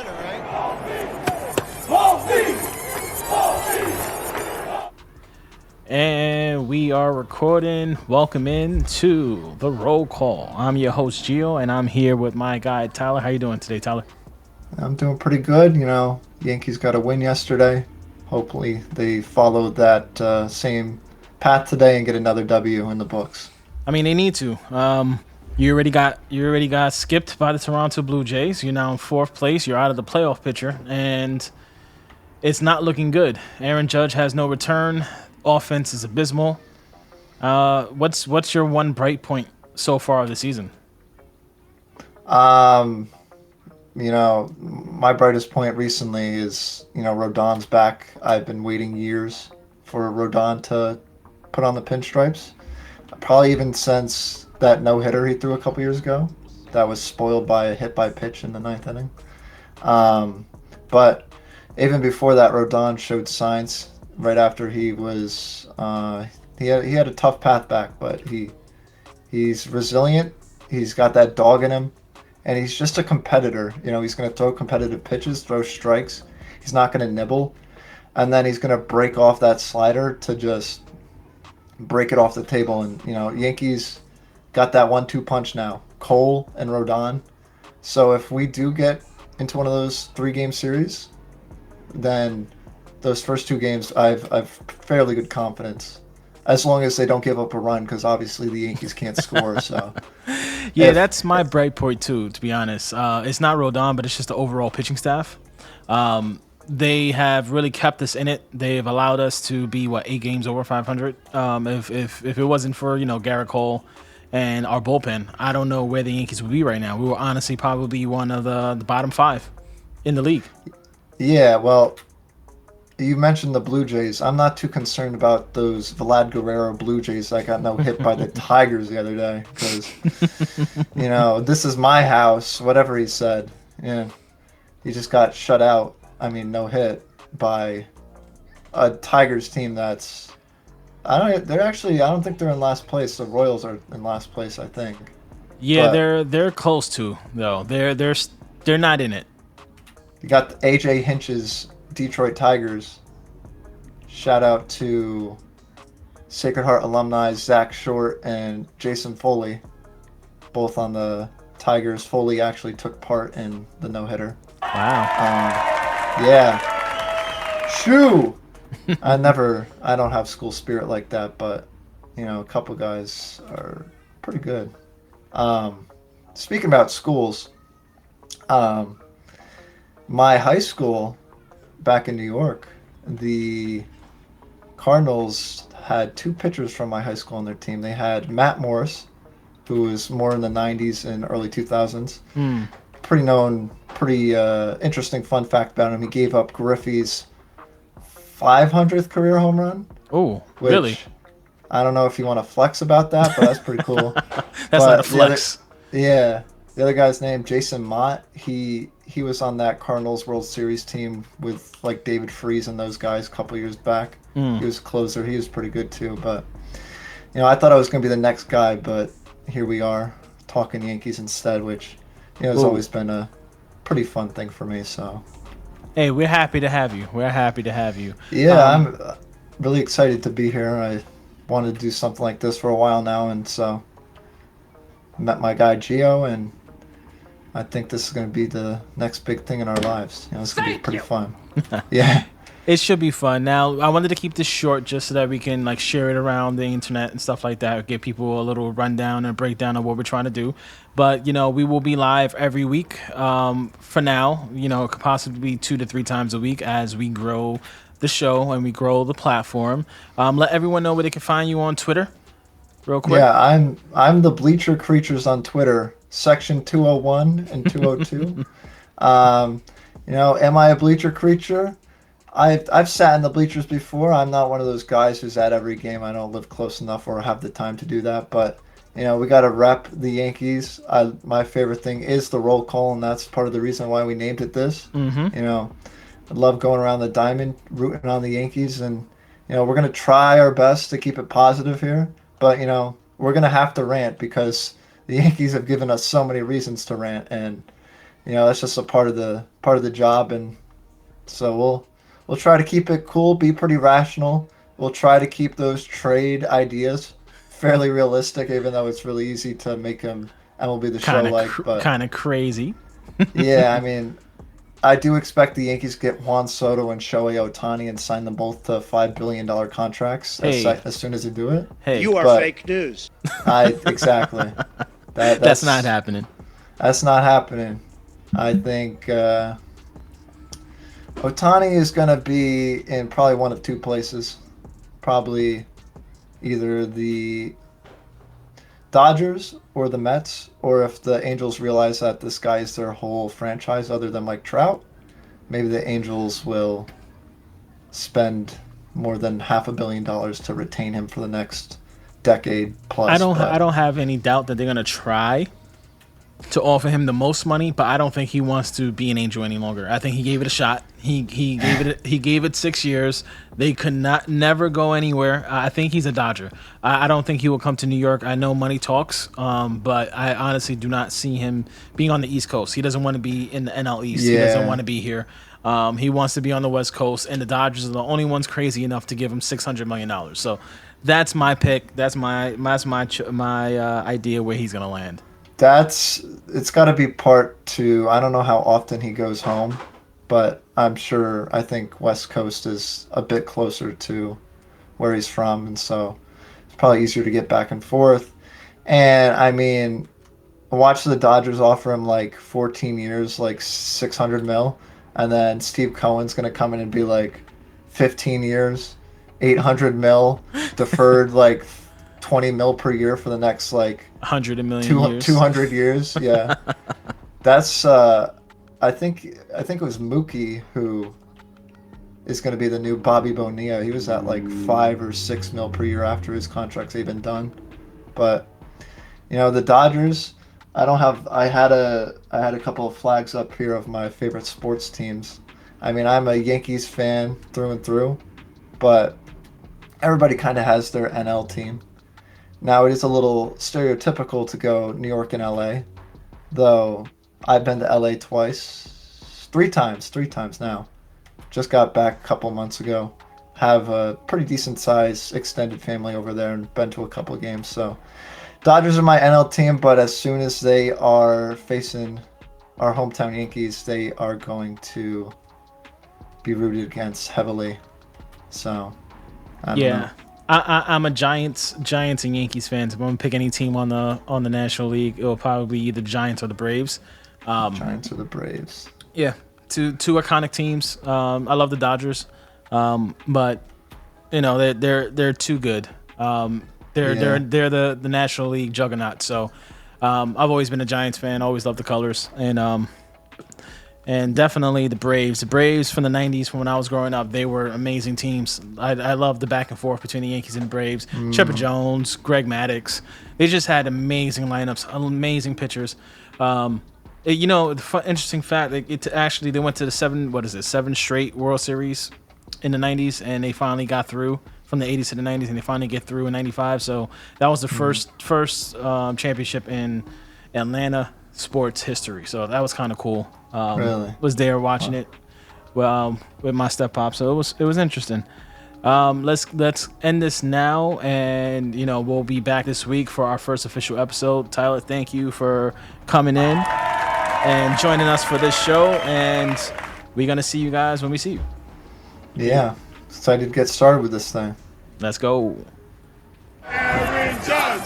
center, right? And we are recording. Welcome in to the roll call. I'm your host Gio, and I'm here with my guy Tyler. How you doing today, Tyler? I'm doing pretty good. Yankees got a win yesterday. Hopefully, they follow that same path today and get another W in the books. I mean, they need to. You already got skipped by the Toronto Blue Jays. You're now in fourth place. You're out of the playoff picture, and it's not looking good. Aaron Judge has no return. Offense is abysmal. What's your one bright point so far of the season? Um, my brightest point recently is, Rodon's back. I've been waiting years for Rodon to put on the pinstripes. Probably even since that no-hitter he threw a couple years ago. That was spoiled by a hit by pitch in the ninth inning. But even before that, Rodon showed signs right after he was he had a tough path back, but he's resilient. He's got that dog in him, and he's just a competitor. He's going to throw competitive pitches, throw strikes. He's not going to nibble, and then he's going to break off that slider to just break it off the table. And Yankees got that 1-2 punch now, Cole and Rodon. So if we do get into one of those 3-game series, then those first 2 games, I've fairly good confidence, as long as they don't give up a run, because obviously the Yankees can't score. So Yeah, that's my bright point too. To be honest, it's not Rodon, but it's just the overall pitching staff. They have really kept us in it. They've allowed us to be 8 games over 500. If it wasn't for Garrett Cole and our bullpen, I don't know where the Yankees would be right now. We were honestly probably one of the bottom 5 in the league. yeah, well, you mentioned the Blue Jays. I'm not too concerned about those Vlad Guerrero Blue Jays that got no hit by the Tigers the other day, because this is my house. Whatever he said, he just got shut out. I mean, no hit by a Tigers team that's I don't think they're in last place. The Royals are in last place, I think. Yeah, But they're close to though. They're not in it. you got AJ Hinch's Detroit Tigers. Shout out to Sacred Heart alumni Zach Short and Jason Foley, both on the Tigers. Foley actually took part in the no-hitter. Wow. Yeah. Shoo! I don't have school spirit like that, but, a couple guys are pretty good. Speaking about schools, my high school back in New York, the Cardinals had 2 pitchers from my high school on their team. They had Matt Morris, who was more in the 90s and early 2000s. Pretty known, pretty interesting fun fact about him. He gave up Griffey's 500th career home run. Oh, which, really? I don't know if you want to flex about that, but that's pretty cool. That's not a flex. The other guy's name, Jason Mott. He was on that Cardinals World Series team with David Freese and those guys a couple years back. He was a closer. He was pretty good too. But I thought I was going to be the next guy, but here we are talking Yankees instead, which has always been a pretty fun thing for me. So Hey, we're happy to have you. yeah, I'm really excited to be here. I wanted to do something like this for a while now, and so met my guy Gio, and I think this is going to be the next big thing in our lives. It's going to be pretty fun. Yeah. It should be fun. Now, I wanted to keep this short just so that we can share it around the internet and stuff like that, give people a little rundown and breakdown of what we're trying to do. But, we will be live every week. For now, it could possibly be 2 to 3 times a week as we grow the show and we grow the platform. Let everyone know where they can find you on Twitter real quick. Yeah, I'm the Bleacher Creatures on Twitter, section 201 and 202. Am I a Bleacher Creature? I've sat in the bleachers before. I'm not one of those guys who's at every game. I don't live close enough or have the time to do that. But we got to rep the Yankees. My favorite thing is the roll call, and that's part of the reason why we named it this. I love going around the diamond, rooting on the Yankees, and we're going to try our best to keep it positive here. But we're going to have to rant because the Yankees have given us so many reasons to rant, and that's just a part of the job, and so we'll try to keep it cool, be pretty rational. We'll try to keep those trade ideas fairly realistic, even though it's really easy to make them MLB The Show like. But Kind of crazy. yeah, I mean, I do expect the Yankees to get Juan Soto and Shohei Ohtani and sign them both to $5 billion contracts Hey, as soon as they do it. hey, You are But fake news. I exactly that's not happening. that's not happening. I think Ohtani is going to be in probably one of two places. Probably either the Dodgers or the Mets, or if the Angels realize that this guy is their whole franchise other than Mike Trout, maybe the Angels will spend more than $500 million to retain him for the next decade plus. I don't have any doubt that they're gonna try to offer him the most money, but I don't think he wants to be an Angel any longer. I think he gave it a shot. He gave it 6 years. They could never go anywhere. I think he's a Dodger. I don't think he will come to New York. I know money talks, but I honestly do not see him being on the East Coast. He doesn't want to be in the NL East. He doesn't want to be here. He wants to be on the West Coast, and the Dodgers are the only ones crazy enough to give him $600 million. So that's my pick. That's my idea where he's gonna land. It's got to be part two. I don't know how often he goes home, but I think West Coast is a bit closer to where he's from, and so it's probably easier to get back and forth. And I mean, watch the Dodgers offer him like 14 years, like 600 mil, and then Steve Cohen's gonna come in and be like 15 years, 800 mil, deferred like 20 mil per year for the next like 100 million years. 200 years. Yeah. That's I think it was Mookie who is going to be the new Bobby Bonilla. He was at like 5 or 6 mil per year after his contract's even done. But the Dodgers, I had a couple of flags up here of my favorite sports teams. I mean, I'm a Yankees fan through and through, but everybody kind of has their NL team. Now, it is a little stereotypical to go New York and LA, though I've been to LA three times now. Just got back a couple months ago. Have a pretty decent size extended family over there and been to a couple of games. So Dodgers are my NL team, but as soon as they are facing our hometown Yankees, they are going to be rooted against heavily. So I don't know. I'm a Giants and Yankees fan. If I'm gonna pick any team on the National League, it will probably be either Giants or the Braves. Giants or the Braves. Yeah, two iconic teams. I love the Dodgers, but they're too good. They're the National League juggernaut. So I've always been a Giants fan. Always loved the colors, and definitely the Braves. The Braves from the 90s, from when I was growing up, they were amazing teams. I love the back and forth between the Yankees and the Braves. Chipper Jones, Greg Maddux. They just had amazing lineups, amazing pitchers. Interesting fact, they went to the seven straight World Series in the 90s, and they finally got through from the 80s to the 90s, and they finally get through in 95. So that was the first championship in Atlanta sports history. So that was kind of cool. Really? Was there watching it with my step pop, so it was interesting. Let's end this now, and we'll be back this week for our first official episode. Tyler, thank you for coming in and joining us for this show, and we're gonna see you guys when we see you. Yeah, excited to get started with this thing. Let's go. Aaron Judge.